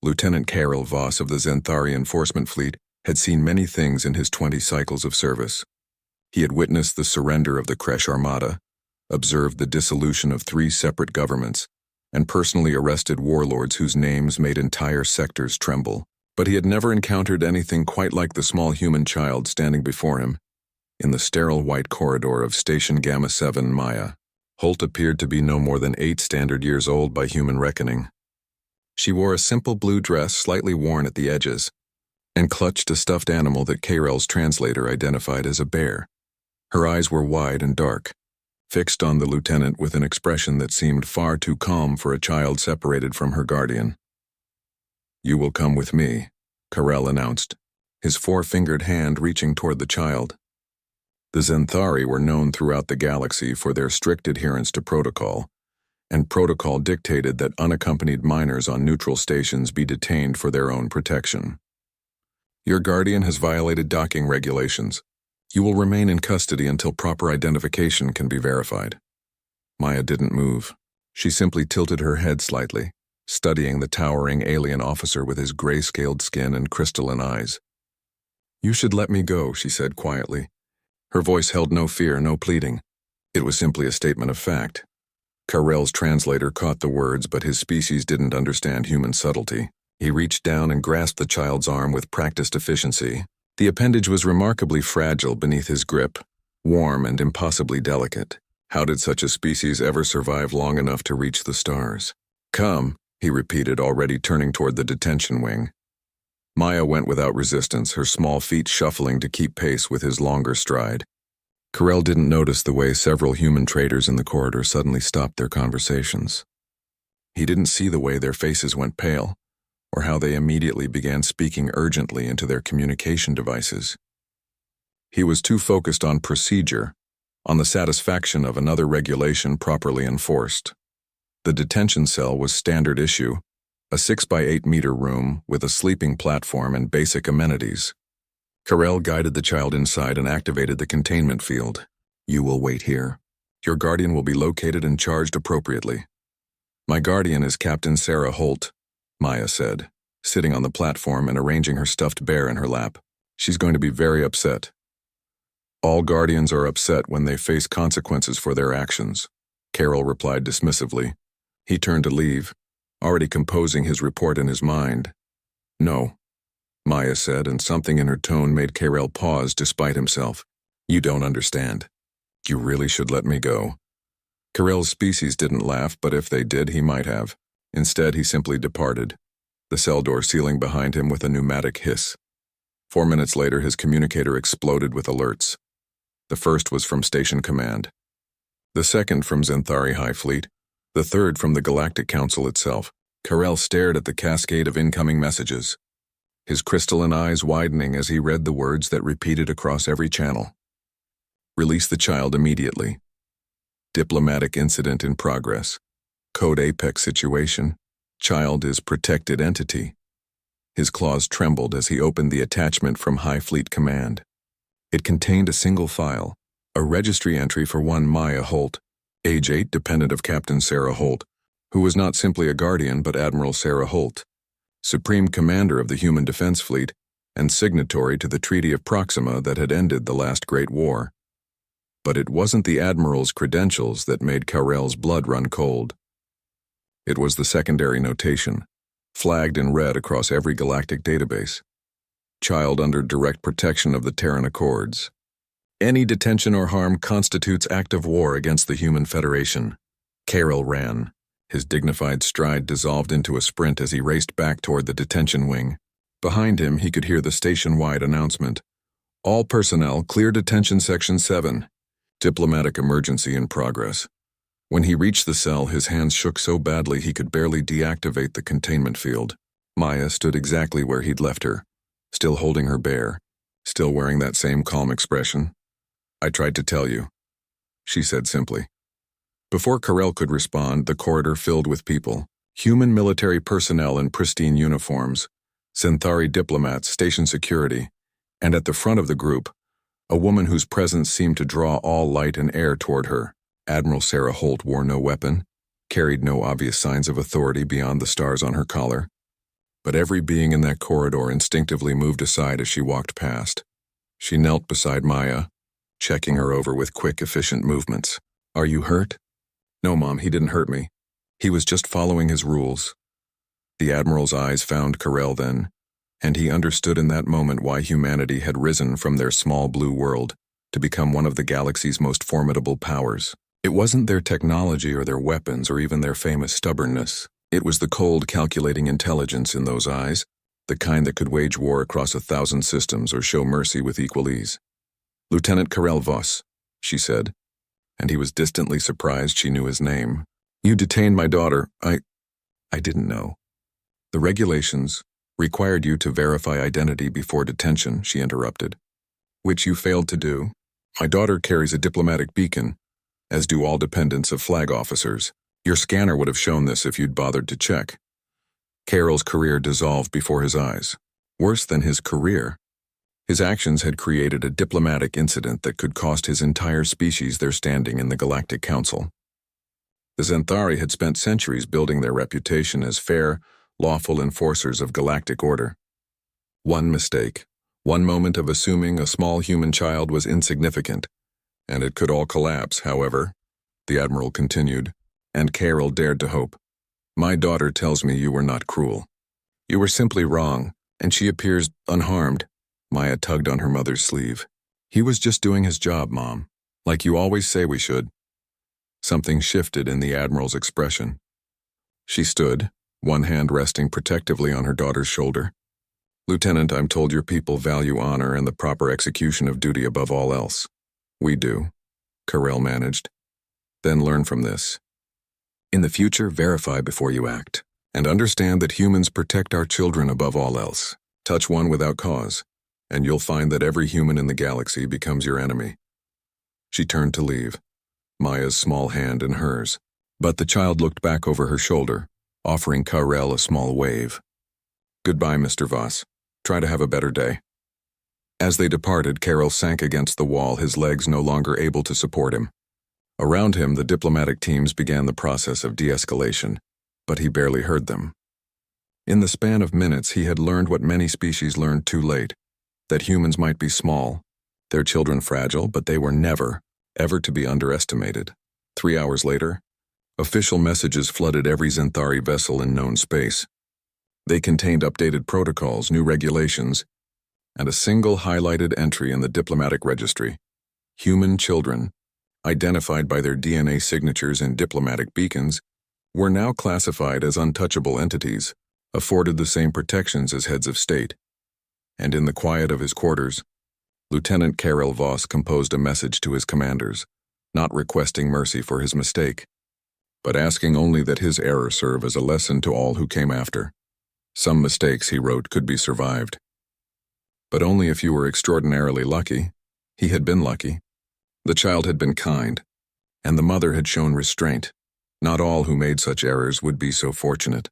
Lieutenant Karel Voss of the Zenthari Enforcement Fleet had seen many things in his 20 cycles of service. He had witnessed the surrender of the Kresh Armada, observed the dissolution of 3 separate governments, and personally arrested warlords whose names made entire sectors tremble. But he had never encountered anything quite like the small human child standing before him. In the sterile white corridor of Station Gamma 7 Maya, Holt appeared to be no more than 8 standard years old by human reckoning. She wore a simple blue dress slightly worn at the edges, and clutched a stuffed animal that Karel's translator identified as a bear. Her eyes were wide and dark, fixed on the lieutenant with an expression that seemed far too calm for a child separated from her guardian. "You will come with me," Karel announced, his 4-fingered hand reaching toward the child. The Zenthari were known throughout the galaxy for their strict adherence to protocol, and protocol dictated that unaccompanied minors on neutral stations be detained for their own protection. "Your guardian has violated docking regulations. You will remain in custody until proper identification can be verified." Maya didn't move. She simply tilted her head slightly, studying the towering alien officer with his gray-scaled skin and crystalline eyes. "You should let me go," she said quietly. Her voice held no fear, no pleading. It was simply a statement of fact. Karel's translator caught the words, but his species didn't understand human subtlety. He reached down and grasped the child's arm with practiced efficiency. The appendage was remarkably fragile beneath his grip, warm and impossibly delicate. How did such a species ever survive long enough to reach the stars? "Come," he repeated, already turning toward the detention wing. Maya went without resistance, her small feet shuffling to keep pace with his longer stride. Karel didn't notice the way several human traders in the corridor suddenly stopped their conversations. He didn't see the way their faces went pale, or how they immediately began speaking urgently into their communication devices. He was too focused on procedure, on the satisfaction of another regulation properly enforced. The detention cell was standard issue, a 6-by-8-meter room with a sleeping platform and basic amenities. Karel guided the child inside and activated the containment field. "You will wait here. Your guardian will be located and charged appropriately." "My guardian is Captain Sarah Holt," Maya said, sitting on the platform and arranging her stuffed bear in her lap. "She's going to be very upset." "All guardians are upset when they face consequences for their actions," Karel replied dismissively. He turned to leave, already composing his report in his mind. "No," Maya said, and something in her tone made Karel pause despite himself. "You don't understand. You really should let me go." Karel's species didn't laugh, but if they did, he might have. Instead, he simply departed, the cell door sealing behind him with a pneumatic hiss. 4 minutes later, his communicator exploded with alerts. The first was from Station Command, the second from Zenthari High Fleet, the third from the Galactic Council itself. Karel stared at the cascade of incoming messages, his crystalline eyes widening as he read the words that repeated across every channel. "Release the child immediately. Diplomatic incident in progress. Code Apex situation. Child is protected entity." His claws trembled as he opened the attachment from High Fleet Command. It contained a single file, a registry entry for one Maya Holt, age 8, dependent of Captain Sarah Holt, who was not simply a guardian but Admiral Sarah Holt, Supreme Commander of the Human Defense Fleet and signatory to the Treaty of Proxima that had ended the last Great War. But it wasn't the Admiral's credentials that made Karel's blood run cold. It was the secondary notation, flagged in red across every galactic database. Child under direct protection of the Terran Accords. Any detention or harm constitutes act of war against the Human Federation. Karel ran. His dignified stride dissolved into a sprint as he raced back toward the detention wing. Behind him, he could hear the station-wide announcement. "All personnel, clear detention section 7. Diplomatic emergency in progress." When he reached the cell, his hands shook so badly he could barely deactivate the containment field. Maya stood exactly where he'd left her, still holding her bear, still wearing that same calm expression. "I tried to tell you," she said simply. Before Karel could respond, the corridor filled with people, human military personnel in pristine uniforms, Zenthari diplomats, station security, and at the front of the group, a woman whose presence seemed to draw all light and air toward her. Admiral Sarah Holt wore no weapon, carried no obvious signs of authority beyond the stars on her collar. but every being in that corridor instinctively moved aside as she walked past. She knelt beside Maya, checking her over with quick, efficient movements. "Are you hurt?" "No, Mom, he didn't hurt me. He was just following his rules." The Admiral's eyes found Karel then, and he understood in that moment why humanity had risen from their small blue world to become one of the galaxy's most formidable powers. It wasn't their technology or their weapons or even their famous stubbornness. It was the cold, calculating intelligence in those eyes, the kind that could wage war across 1,000 systems or show mercy with equal ease. "Lieutenant Karel Voss," she said, and he was distantly surprised she knew his name. "You detained my daughter. I didn't know. The regulations required you to verify identity before detention," she interrupted. "Which you failed to do. My daughter carries a diplomatic beacon, as do all dependents of flag officers. Your scanner would have shown this if you'd bothered to check." Karel's career dissolved before his eyes. Worse than his career, his actions had created a diplomatic incident that could cost his entire species their standing in the Galactic Council. The Zenthari had spent centuries building their reputation as fair, lawful enforcers of galactic order. One mistake, one moment of assuming a small human child was insignificant, and it could all collapse, however, the Admiral continued, and Karel dared to hope. "My daughter tells me you were not cruel. You were simply wrong, and she appears unharmed." Maya tugged on her mother's sleeve. "He was just doing his job, Mom, like you always say we should." Something shifted in the Admiral's expression. She stood, one hand resting protectively on her daughter's shoulder. "Lieutenant, I'm told your people value honor and the proper execution of duty above all else." "We do," Karel managed. "Then learn from this. In the future, verify before you act, and understand that humans protect our children above all else. Touch one without cause, and you'll find that every human in the galaxy becomes your enemy." She turned to leave, Maya's small hand in hers, but the child looked back over her shoulder, offering Karel a small wave. "Goodbye, Mr. Voss. Try to have a better day." As they departed, Karel sank against the wall, his legs no longer able to support him. Around him, the diplomatic teams began the process of de-escalation, but he barely heard them. In the span of minutes, he had learned what many species learned too late, that humans might be small, their children fragile, but they were never, ever to be underestimated. 3 hours later, official messages flooded every Zenthari vessel in known space. They contained updated protocols, new regulations, and a single highlighted entry in the diplomatic registry. Human children, identified by their DNA signatures and diplomatic beacons, were now classified as untouchable entities, afforded the same protections as heads of state. And in the quiet of his quarters, Lieutenant Karel Voss composed a message to his commanders, not requesting mercy for his mistake, but asking only that his error serve as a lesson to all who came after. Some mistakes, he wrote, could be survived, but only if you were extraordinarily lucky. He had been lucky. The child had been kind, and the mother had shown restraint. Not all who made such errors would be so fortunate.